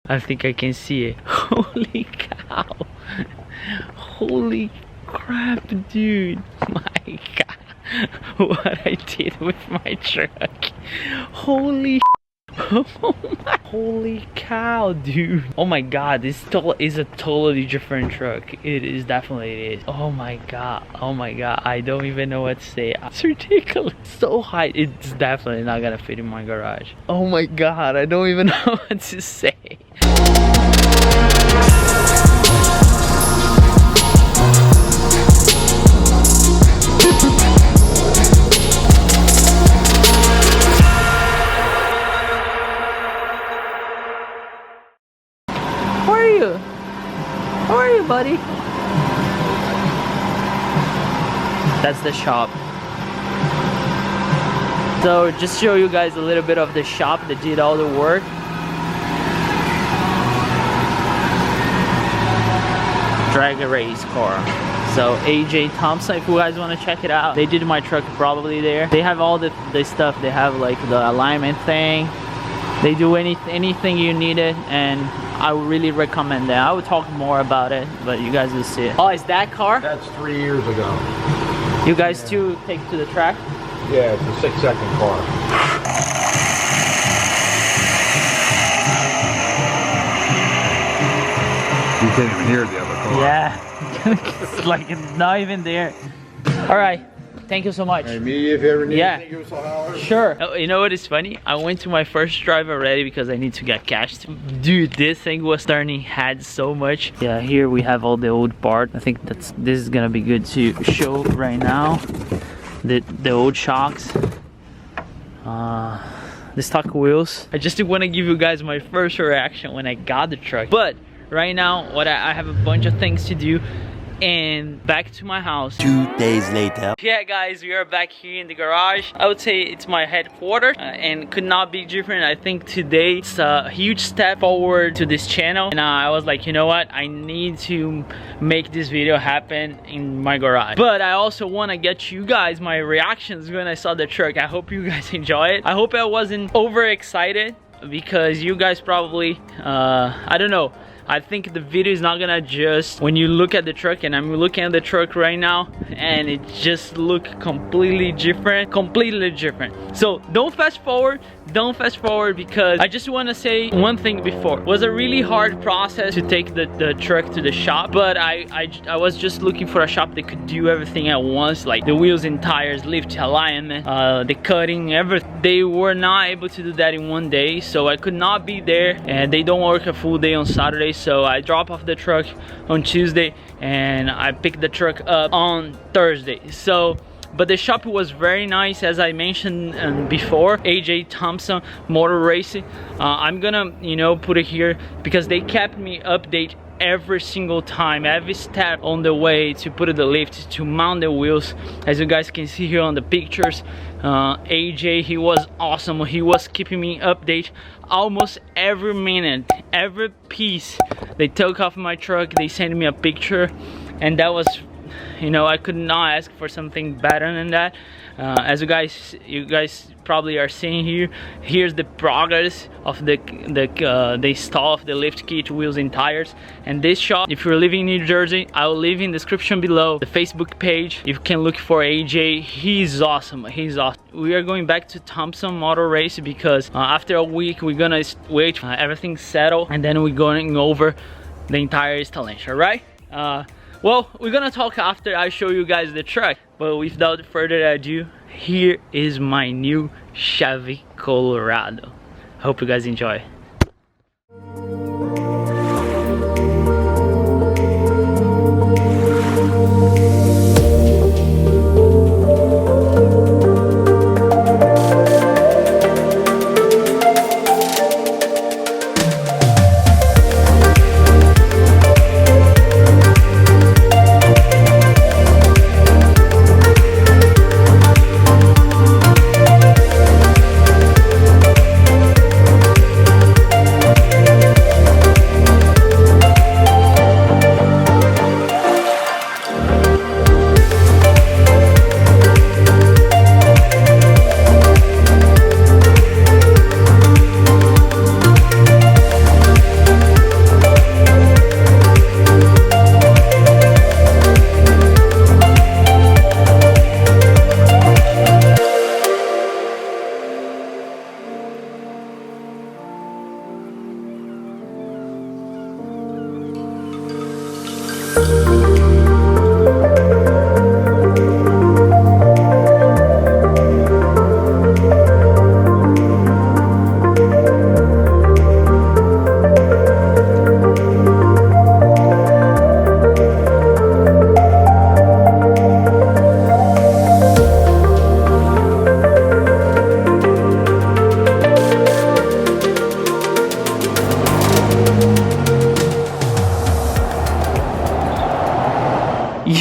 I think I can see it. Holy cow. Holy crap, dude. My god. What I did with my truck. Holy holy cow, dude. Oh my god, this is a totally different truck. It is, definitely it is. Oh my god, I don't even know what to say. It's ridiculous. So high, it's definitely not gonna fit in my garage. Oh my god, I don't even know what to say. How are you, buddy? That's the shop. So just show you guys a little bit of the shop that did all the work. Drag race car. So AJ Thompson, if you guys want to check it out, they did my truck probably there. They have all the stuff. They have like the alignment thing. They do anything you need it, and I would really recommend that. I would talk more about it, but you guys will see it. Oh, is that car? That's 3 years ago. You guys too take to the track? Yeah, it's a 6-second car. You can't even hear the other car. Yeah, it's like it's not even there. All right. Thank you so much. Hey, me, if you ever need yeah. anything, give us a holler. Sure. Oh, you know what is funny? I went to my first drive already because I need to get cash. Dude, this thing was turning heads so much. Yeah, here we have all the old part. I think this is gonna be good to show right now. The old shocks. The stock wheels. I just want to give you guys my first reaction when I got the truck. But right now, I have a bunch of things to do. And back to my house. 2 days later. Yeah guys, we are back here in the garage. I would say it's my headquarters and could not be different. I think today it's a huge step forward to this channel, and I was like, you know what, I need to make this video happen in my garage. But I also want to get you guys my reactions when I saw the truck. I hope you guys enjoy it. I hope I wasn't overexcited, because you guys probably I don't know, I think the video is not gonna just, when you look at the truck, and I'm looking at the truck right now, and it just look completely different. So don't fast forward, because I just want to say one thing before. It was a really hard process to take the truck to the shop, but I was just looking for a shop that could do everything at once, like the wheels and tires, lift, alignment, the cutting, everything. They were not able to do that in one day, so I could not be there, and they don't work a full day on Saturday. So I drop off the truck on Tuesday and I picked the truck up on Thursday. So, but the shop was very nice, as I mentioned before. AJ Thompson Motor Racing. I'm gonna, you know, put it here because they kept me updated every single time, every step on the way to put the lift, to mount the wheels. As you guys can see here on the pictures, AJ, he was awesome. He was keeping me updated almost every minute, every piece they took off my truck. They sent me a picture, and that was, you know, I could not ask for something better than that. As you guys probably are seeing here, here's the progress of the install of the lift kit, wheels and tires. And this shop, if you're living in New Jersey, I will leave in the description below the Facebook page. You can look for AJ. He's awesome. He's awesome. We are going back to Thompson Motor Race because after a week we're gonna wait everything settle, and then we're going over the entire installation. All right. Well, we're gonna talk after I show you guys the truck, but without further ado, here is my new Chevy Colorado. Hope you guys enjoy.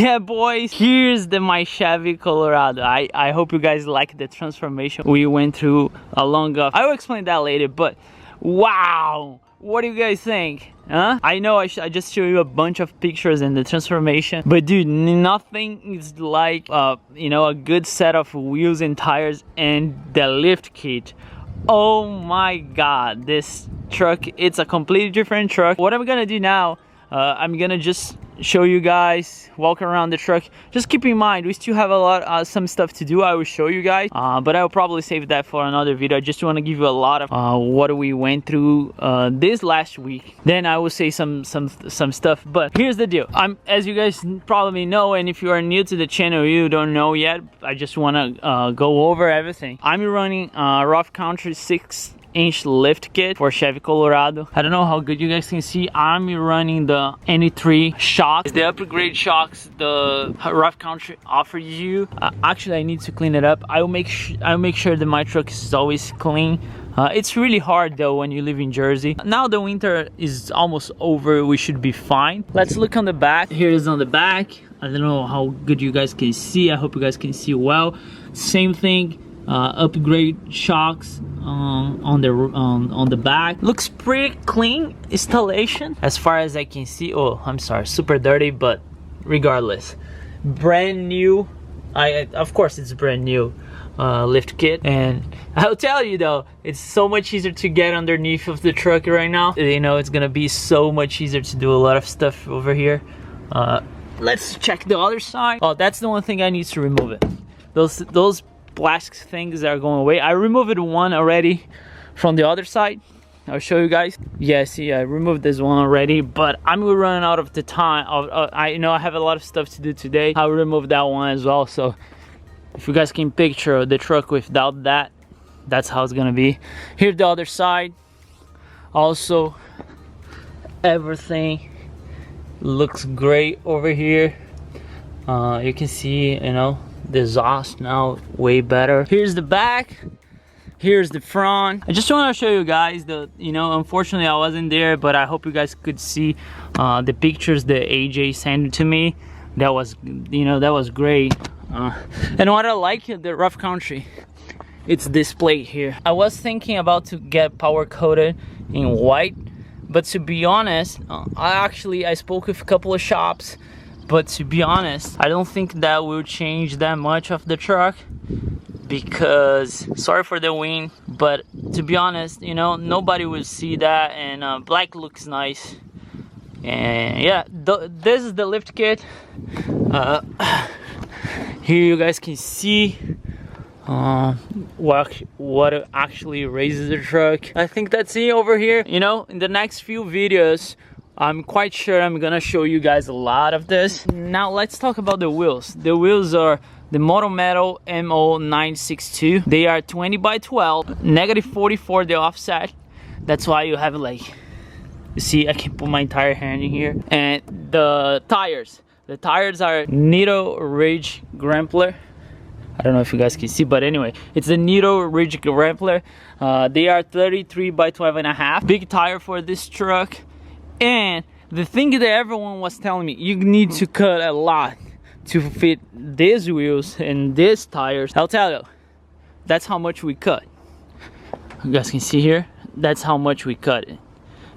Yeah, boys, here's my Chevy Colorado. I hope you guys like the transformation we went through along of. I will explain that later, but wow, what do you guys think? Huh? I know I just showed you a bunch of pictures and the transformation, but dude, nothing is like you know, a good set of wheels and tires and the lift kit. Oh my god, this truck, it's a completely different truck. What I'm gonna do now, I'm gonna just show you guys, walk around the truck. Just keep in mind, we still have a lot some stuff to do. I will show you guys, but I will probably save that for another video. I just want to give you a lot of what we went through this last week. Then I will say some stuff. But here's the deal, as you guys probably know, and if you are new to the channel, you don't know yet, I just want to go over everything. I'm running rough country 6-inch lift kit for Chevy Colorado. I don't know how good you guys can see. I'm running the NE3 shocks, the upgrade shocks the rough country offers you. Actually, I need to clean it up. I'll make sure that my truck is always clean. It's really hard though when you live in Jersey. Now the winter is almost over, we should be fine. Let's look on the back. Here it is on the back. I don't know how good you guys can see. I hope you guys can see well. Same thing, upgrade shocks on the back. Looks pretty clean installation as far as I can see. Oh, I'm sorry, super dirty, but regardless, brand new. Of course it's brand new lift kit, and I'll tell you though, it's so much easier to get underneath of the truck right now. You know, it's gonna be so much easier to do a lot of stuff over here. Let's check the other side. Oh, that's the one thing I need to remove it. Those plastic things are going away. I removed one already from the other side. I'll show you guys. Yeah, see, I removed this one already, but I'm running out of the time. I know I have a lot of stuff to do today. I'll remove that one as well. So if you guys can picture the truck without that, that's how it's gonna be. Here's the other side. Also, everything looks great over here. You can see, you know, the exhaust now way better. Here's the back, here's the front. I just want to show you guys the, you know, unfortunately I wasn't there, but I hope you guys could see the pictures that AJ sent to me. That was, you know, that was great. And what I like the rough country, it's this plate here. I was thinking about to get power coated in white, but to be honest, I spoke with a couple of shops, but to be honest, I don't think that will change that much of the truck, because, sorry for the wind, but to be honest, you know, nobody will see that, and black looks nice. And yeah, this is the lift kit. Here you guys can see what actually raises the truck. I think that's it over here. You know, in the next few videos, I'm quite sure I'm gonna show you guys a lot of this. Now let's talk about the wheels. The wheels are the Moto Metal MO962. They are 20 by 12, negative 44 the offset. That's why you have, like, you see, I can put my entire hand in here. And the tires are Nitto Ridge Grappler. I don't know if you guys can see, but anyway, it's the Nitto Ridge Grappler. They are 33 by 12.5. Big tire for this truck. And the thing that everyone was telling me, you need to cut a lot to fit these wheels and these tires. I'll tell you, that's how much we cut. You guys can see here, that's how much we cut it.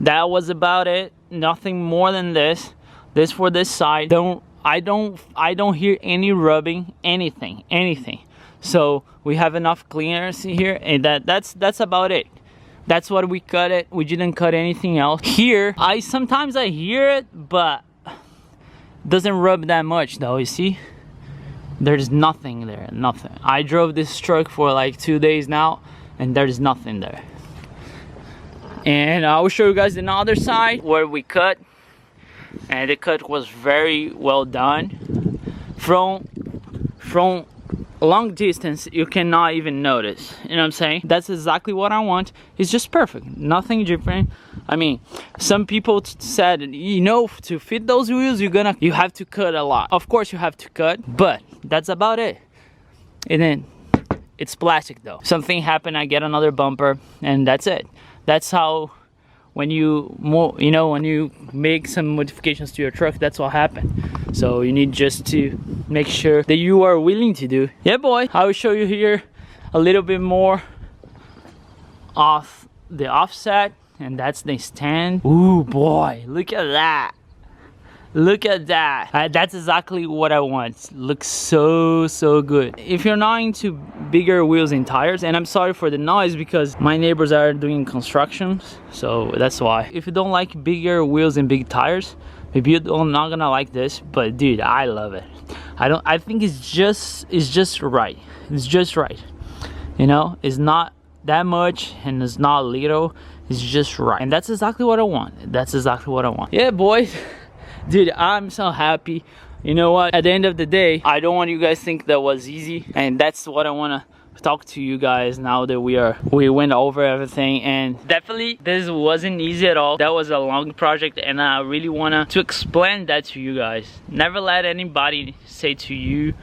That was about it, nothing more than this. This for this side. I don't hear any rubbing, anything. So we have enough clearance here, and that's about it. That's what we cut it. We didn't cut anything else. Here, sometimes I hear it, but doesn't rub that much though, you see? There's nothing there, nothing. I drove this truck for like 2 days now, and there's nothing there. And I will show you guys the other side where we cut. And the cut was very well done. From long distance, you cannot even notice. You know what I'm saying? That's exactly what I want. It's just perfect, nothing different. I mean, some people said, you know, to fit those wheels, you have to cut a lot. Of course you have to cut, but that's about it. And then it's plastic though. Something happened, I get another bumper, and that's it. That's how, when you make some modifications to your truck, that's what happened. So you need just to make sure that you are willing to do. Yeah, boy, I will show you here a little bit more of the offset, and that's the stand. Ooh, boy, look at that. Look at that. That's exactly what I want. Looks so good. If you're not into bigger wheels and tires, and I'm sorry for the noise because my neighbors are doing construction, so that's why. If you don't like bigger wheels and big tires, maybe you're not gonna like this, but dude, I love it. I think it's just right. It's just right. You know, it's not that much and it's not little. It's just right. And that's exactly what I want. That's exactly what I want. Yeah, boys. Dude, I'm so happy. You know what, at the end of the day, I don't want you guys to think that was easy, and that's what I want to talk to you guys now that we went over everything. And definitely this wasn't easy at all. That was a long project, and I really want to explain that to you guys. Never let anybody say to you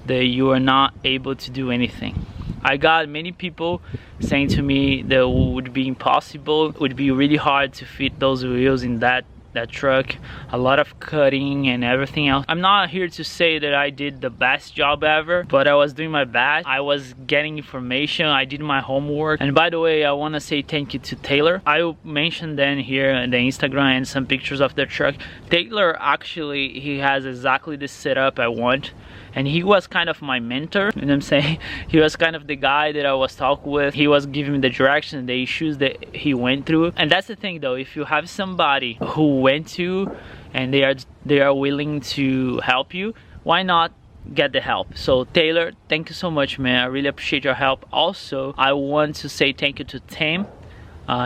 that you are not able to do anything. I got many people saying to me that it would be impossible, it would be really hard to fit those wheels in that truck, a lot of cutting and everything else. I'm not here to say that I did the best job ever, but I was doing my best. I was getting information, I did my homework. And by the way, I want to say thank you to Taylor. I mentioned then here in the Instagram and some pictures of the truck. Taylor, actually, he has exactly the setup I want. And he was kind of my mentor, you know what I'm saying? He was kind of the guy that I was talking with. He was giving me the direction, the issues that he went through. And that's the thing though, if you have somebody who went to and they are willing to help you, why not get the help? So Taylor, thank you so much, man. I really appreciate your help. Also, I want to say thank you to Tim.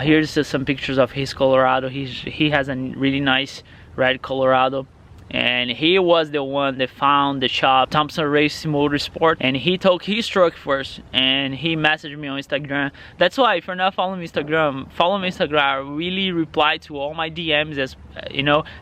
Here's some pictures of his Colorado. He has a really nice red Colorado. And he was the one that found the shop, Thompson Racing Motorsport, and he took his truck first and he messaged me on Instagram. That's why if you're not following me Instagram, follow me Instagram. I really reply to all my DMs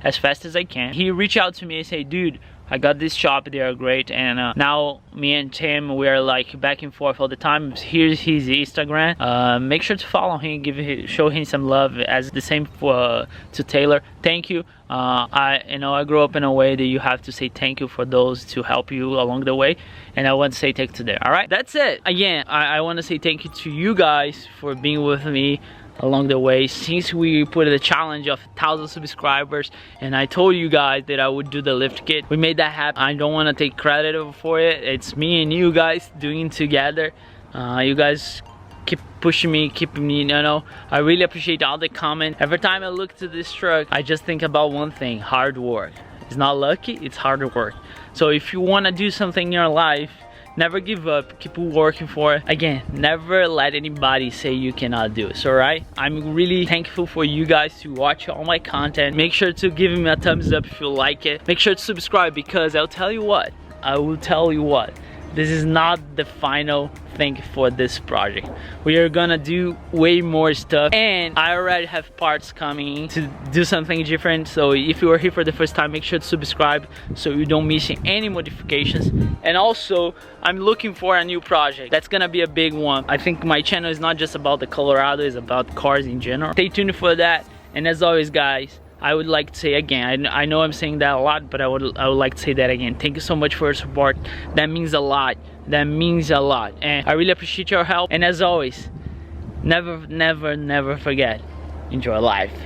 as fast as I can. He reached out to me and said, dude, I got this shop, they are great. And now me and Tim, we are like back and forth all the time. Here's his Instagram. Make sure to follow him, show him some love, as the same to Taylor. Thank you. I grew up in a way that you have to say thank you for those to help you along the way, and I want to say thank you to them. All right, that's it. Again, I want to say thank you to you guys for being with me along the way since we put the challenge of 1,000 subscribers, and I told you guys that I would do the lift kit. We made that happen. I don't want to take credit for it. It's me and you guys doing it together. You guys keep pushing me, keeping me, I really appreciate all the comments. Every time I look to this truck, I just think about one thing: hard work. It's not lucky, it's hard work. So if you want to do something in your life, never give up, keep working for it. Again, never let anybody say you cannot do it, alright? I'm really thankful for you guys to watch all my content. Make sure to give me a thumbs up if you like it. Make sure to subscribe, because I will tell you what, this is not the final thing for this project. We are gonna do way more stuff, and I already have parts coming to do something different. So if you are here for the first time, make sure to subscribe so you don't miss any modifications. And also, I'm looking for a new project. That's gonna be a big one. I think my channel is not just about the Colorado, it's about cars in general. Stay tuned for that. And as always, guys, I would like to say again, I know I'm saying that a lot, but I would like to say that again. Thank you so much for your support. That means a lot. That means a lot. And I really appreciate your help. And as always, never forget, enjoy life.